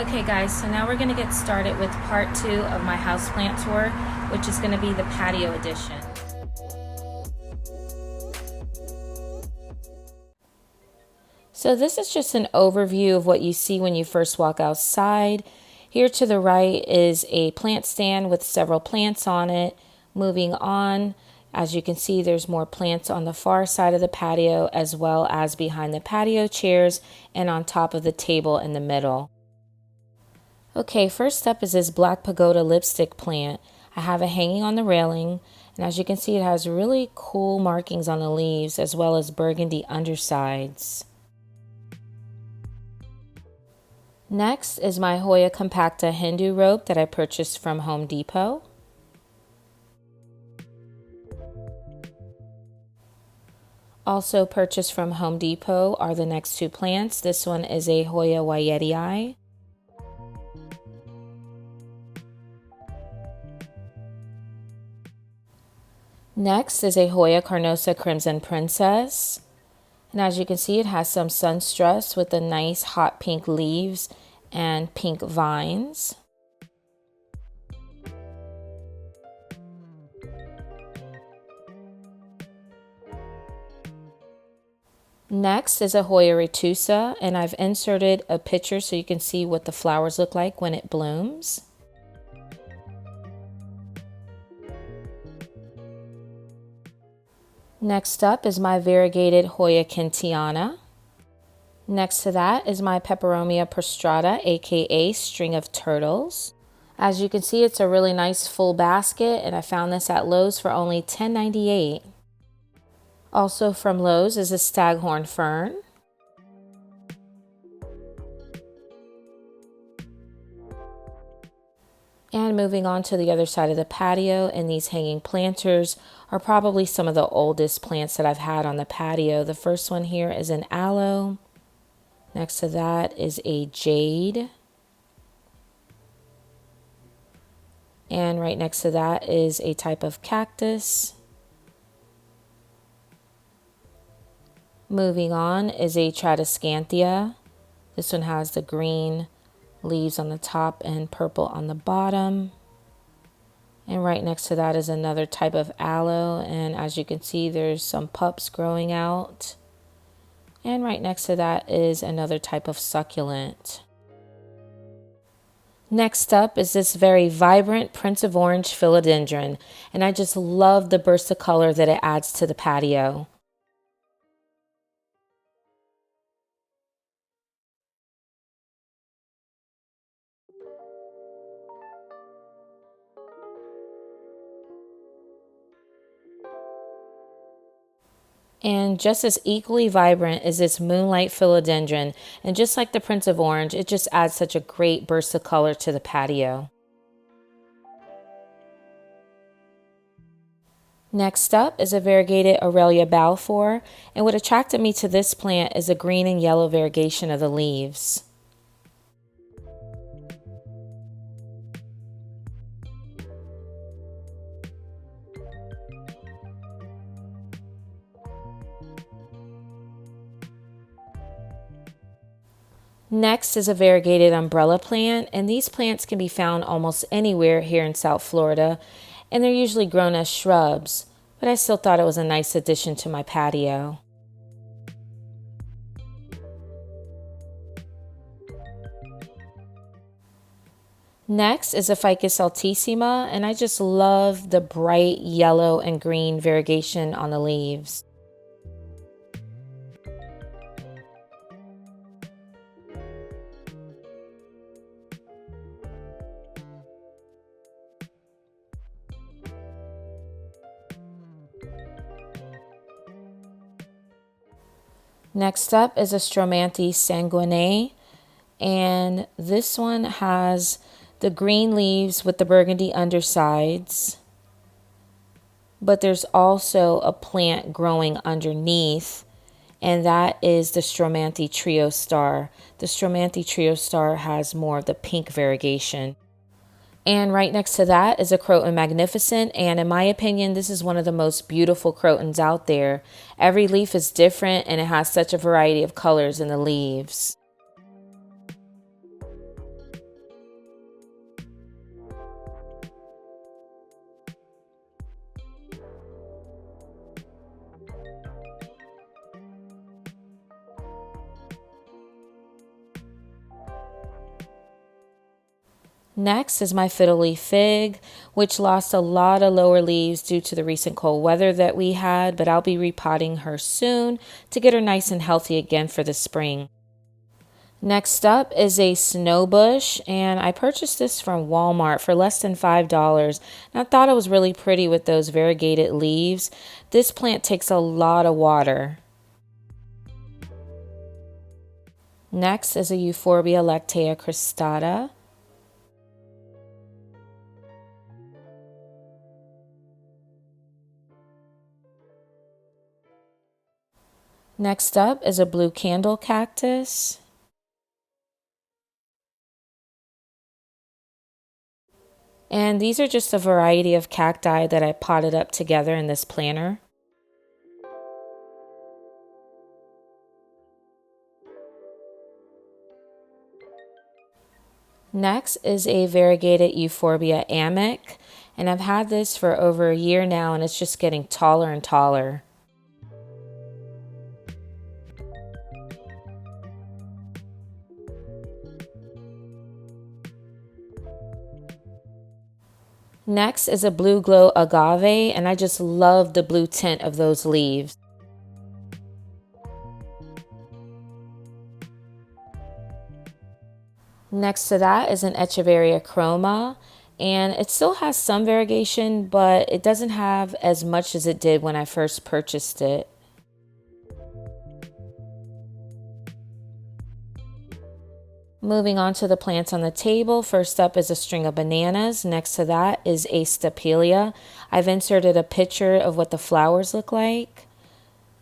Okay guys, so now we're going to get started with part 2 of my houseplant tour, which is going to be the patio edition. So this is just an overview of what you see when you first walk outside. Here to the right is a plant stand with several plants on it. Moving on, as you can see, there's more plants on the far side of the patio as well as behind the patio chairs and on top of the table in the middle. Okay, first up is this black pagoda lipstick plant. I have it hanging on the railing, and as you can see, it has really cool markings on the leaves as well as burgundy undersides. Next is my Hoya compacta Hindu rope that I purchased from Home Depot. Also purchased from Home Depot are the next two plants. This one is a Hoya Variegated. Next is a Hoya Carnosa Crimson Princess. And as you can see, it has some sunstress with the nice hot pink leaves and pink vines. Next is a Hoya Retusa, and I've inserted a picture so you can see what the flowers look like when it blooms. Next up is my variegated Hoya Kintiana. Next to that is my Peperomia prostrata, aka String of Turtles. As you can see, it's a really nice full basket, and I found this at Lowe's for only $10.98. Also from Lowe's is a Staghorn Fern. And moving on to the other side of the patio, and these hanging planters are probably some of the oldest plants that I've had on the patio. The first one here is an aloe. Next to that is a jade. And right next to that is a type of cactus. Moving on is a Tradescantia. This one has the green leaves on the top and purple on the bottom. And right next to that is another type of aloe, and as you can see, there's some pups growing out. And right next to that is another type of succulent. Next up is this very vibrant Prince of Orange philodendron, and I just love the burst of color that it adds to the patio. And just as equally vibrant is this moonlight philodendron, and just like the Prince of Orange, it just adds such a great burst of color to the patio. Next up is a variegated Aurelia balfour, and what attracted me to this plant is the green and yellow variegation of the leaves. Next is a variegated umbrella plant, and these plants can be found almost anywhere here in South Florida, and they're usually grown as shrubs, but I still thought it was a nice addition to my patio. Next is a Ficus altissima, and I just love the bright yellow and green variegation on the leaves. Next up is a Stromanthe sanguinea, and this one has the green leaves with the burgundy undersides, but there's also a plant growing underneath, and that is the Stromanthe trio star. The Stromanthe trio star has more of the pink variegation. And right next to that is a Croton Magnificent, and in my opinion, this is one of the most beautiful crotons out there. Every leaf is different, and it has such a variety of colors in the leaves. Next is my Fiddle leaf fig, which lost a lot of lower leaves due to the recent cold weather that we had, but I'll be repotting her soon to get her nice and healthy again for the spring. Next up is a snow bush, and I purchased this from Walmart for less than $5. And I thought it was really pretty with those variegated leaves. This plant takes a lot of water. Next is a Euphorbia lactea cristata. Next up is a blue candle cactus. And these are just a variety of cacti that I potted up together in this planter. Next is a variegated Euphorbia amic, and I've had this for over a year now and it's just getting taller and taller. Next is a blue glow agave, and I just love the blue tint of those leaves. Next to that is an Echeveria chroma, and it still has some variegation, but it doesn't have as much as it did when I first purchased it. Moving on to the plants on the table, first up is a string of bananas. Next to that is a stapelia. I've inserted a picture of what the flowers look like.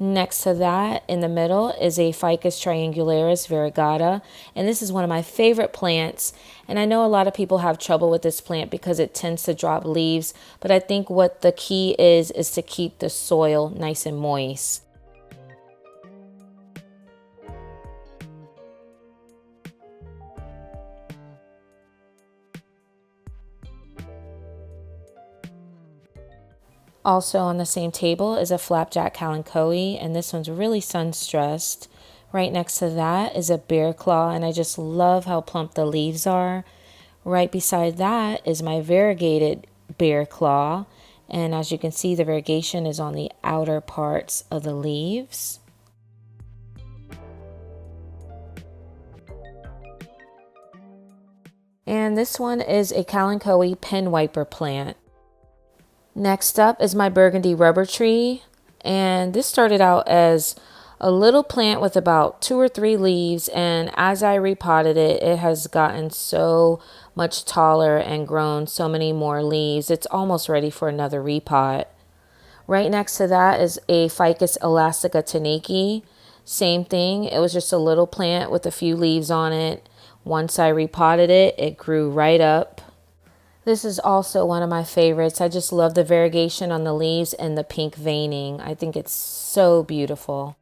Next to that, in the middle, is a Ficus triangularis variegata, and this is one of my favorite plants. And I know a lot of people have trouble with this plant because it tends to drop leaves, but I think what the key is to keep the soil nice and moist. Also on the same table is a flapjack kalanchoe, and this one's really sun-stressed. Right next to that is a bear claw, and I just love how plump the leaves are. Right beside that is my variegated bear claw, and as you can see, the variegation is on the outer parts of the leaves. And this one is a kalanchoe pen wiper plant. Next up is my burgundy rubber tree, and this started out as a little plant with about 2 or 3 leaves, and as I repotted it, it has gotten so much taller and grown so many more leaves. It's almost ready for another repot. Right next to that is a Ficus elastica tanaki. Same thing, it was just a little plant with a few leaves on it. Once I repotted it, it grew right up. This is also one of my favorites. I just love the variegation on the leaves and the pink veining. I think it's so beautiful.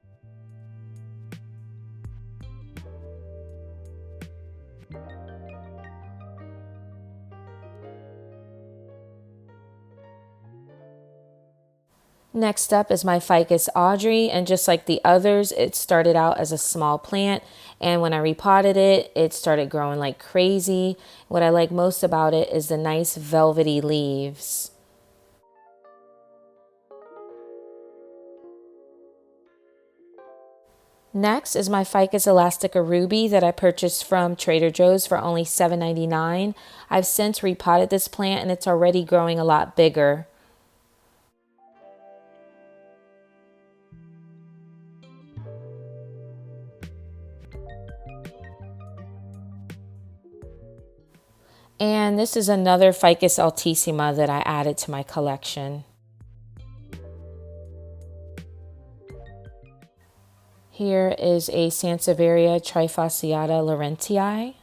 Next up is my Ficus Audrey, and just like the others, it started out as a small plant, and when I repotted it, it started growing like crazy. What I like most about it is the nice velvety leaves. Next is my Ficus elastica ruby that I purchased from Trader Joe's for only $7.99. I've since repotted this plant and it's already growing a lot bigger. And this is another Ficus altissima that I added to my collection. Here is a Sansevieria trifasciata laurentii.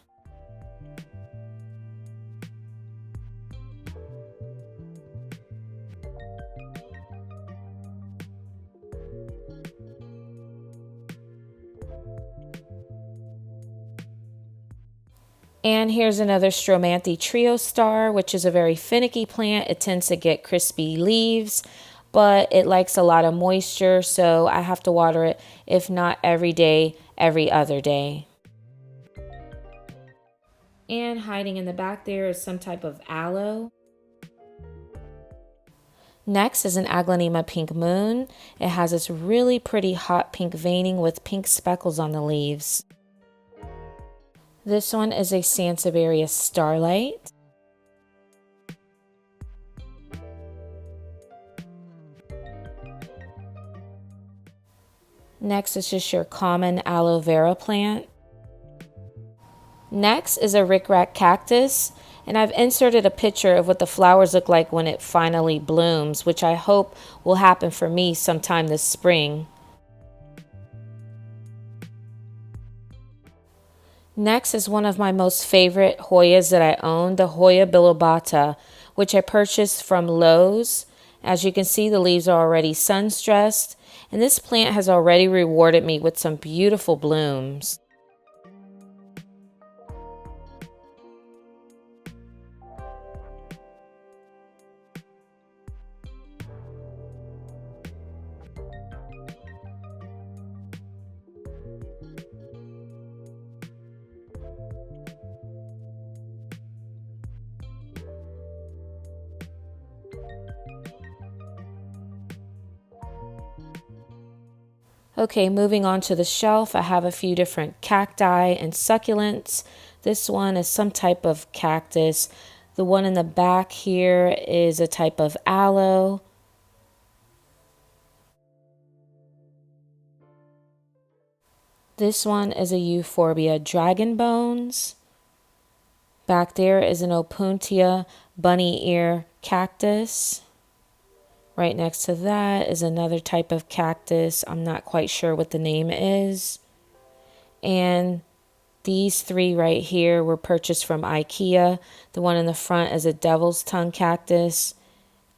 And here's another Stromanthe trio star, which is a very finicky plant. It tends to get crispy leaves, but it likes a lot of moisture, so I have to water it, if not every day, every other day. And hiding in the back there is some type of aloe. Next is an Aglaonema Pink Moon. It has this really pretty hot pink veining with pink speckles on the leaves. This one is a Sansevieria Starlight. Next is just your common aloe vera plant. Next is a rickrack cactus, and I've inserted a picture of what the flowers look like when it finally blooms, which I hope will happen for me sometime this spring. Next is one of my most favorite Hoyas that I own, the Hoya bilobata, which I purchased from Lowe's. As you can see, the leaves are already sun-stressed, and this plant has already rewarded me with some beautiful blooms. Okay, moving on to the shelf, I have a few different cacti and succulents. This one is some type of cactus. The one in the back here is a type of aloe. This one is a Euphorbia dragon bones. Back there is an Opuntia bunny ear cactus. Right next to that is another type of cactus. I'm not quite sure what the name is. And these three right here were purchased from IKEA. The one in the front is a devil's tongue cactus.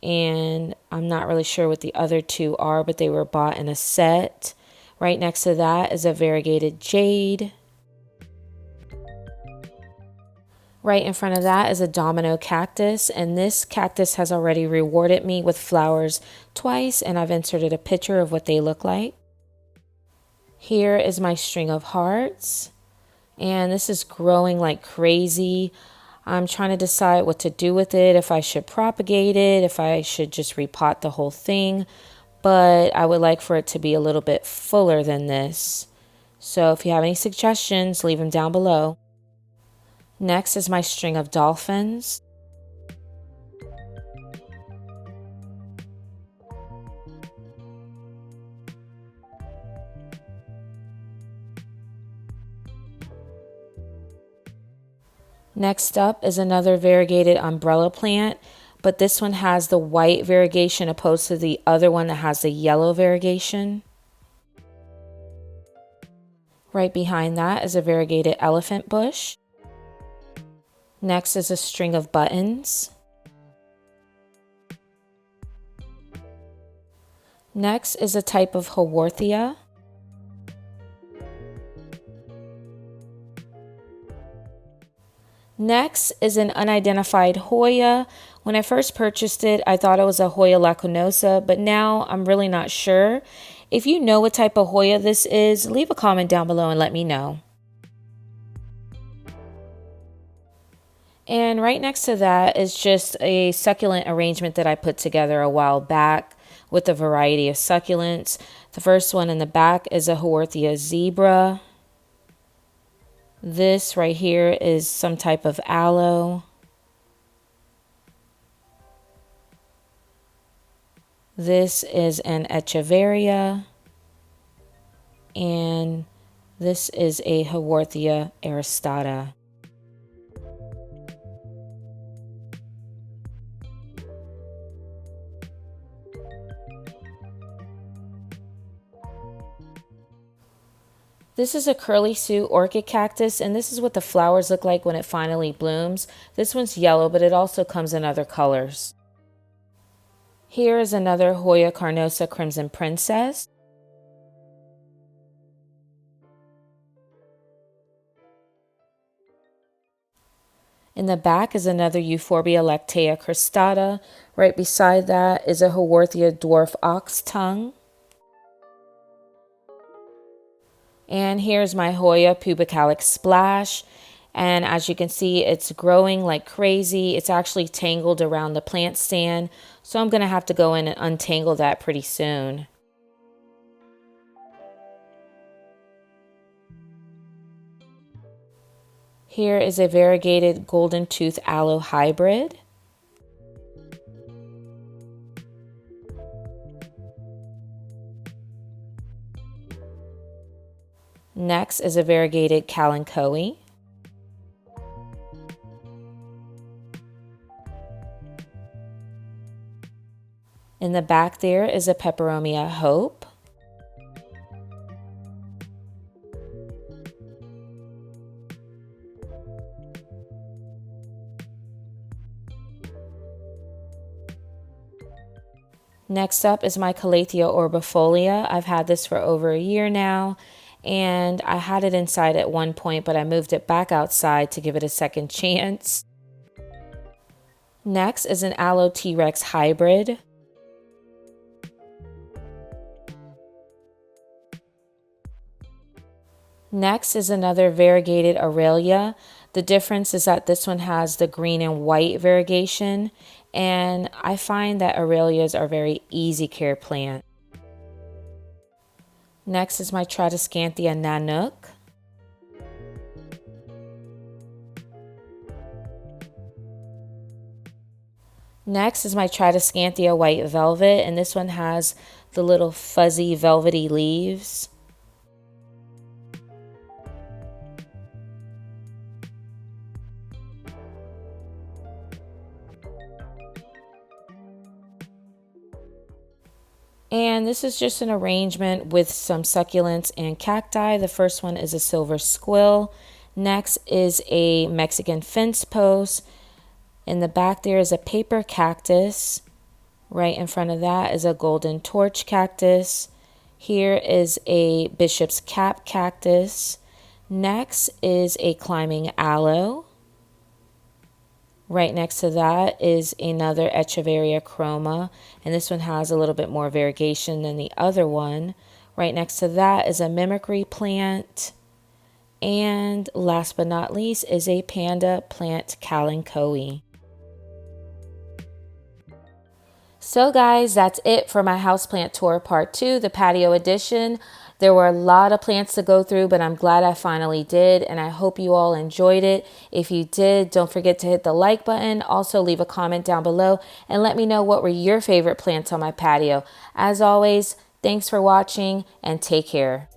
And I'm not really sure what the other two are, but they were bought in a set. Right next to that is a variegated jade. Right in front of that is a domino cactus, and this cactus has already rewarded me with flowers twice, and I've inserted a picture of what they look like. Here is my string of hearts, and this is growing like crazy. I'm trying to decide what to do with it, if I should propagate it, if I should just repot the whole thing, but I would like for it to be a little bit fuller than this. So if you have any suggestions, leave them down below. Next is my string of dolphins. Next up is another variegated umbrella plant, but this one has the white variegation opposed to the other one that has the yellow variegation. Right behind that is a variegated elephant bush. Next is a string of buttons. Next is a type of Haworthia. Next is an unidentified Hoya. When I first purchased it, I thought it was a Hoya lacunosa, but now I'm really not sure. If you know what type of Hoya this is, leave a comment down below and let me know. And right next to that is just a succulent arrangement that I put together a while back with a variety of succulents. The first one in the back is a Haworthia zebra. This right here is some type of aloe. This is an Echeveria. And this is a Haworthia aristata. This is a curly Sue orchid cactus, and this is what the flowers look like when it finally blooms. This one's yellow, but it also comes in other colors. Here is another Hoya carnosa crimson princess. In the back is another Euphorbia lactea cristata. Right beside that is a Haworthia dwarf ox tongue. And here's my Hoya pubicalyx splash. And as you can see, it's growing like crazy. It's actually tangled around the plant stand. So I'm going to have to go in and untangle that pretty soon. Here is a variegated golden tooth aloe hybrid. Next is a variegated kalanchoe. In the back there is a peperomia hope. Next up is my Calathea orbifolia. I've had this for over a year now, and I had it inside at one point, but I moved it back outside to give it a second chance. Next is an Aloe T-Rex hybrid. Next is another variegated Aurelia. The difference is that this one has the green and white variegation, and I find that Aurelias are very easy care plant. Next is my Tradescanthia Nanook. Next is my Tradescanthia White Velvet, and this one has the little fuzzy velvety leaves. And this is just an arrangement with some succulents and cacti. The first one is a silver squill. Next is a Mexican fence post. In the back there is a paper cactus. Right in front of that is a golden torch cactus. Here is a bishop's cap cactus. Next is a climbing aloe. Right next to that is another Echeveria chroma, and this one has a little bit more variegation than the other one. Right next to that is a mimicry plant. And last but not least is a panda plant kalanchoe. So guys, that's it for my houseplant tour part 2, the patio edition. There were a lot of plants to go through, but I'm glad I finally did, and I hope you all enjoyed it. If you did, don't forget to hit the like button. Also, leave a comment down below and let me know what were your favorite plants on my patio. As always, thanks for watching and take care.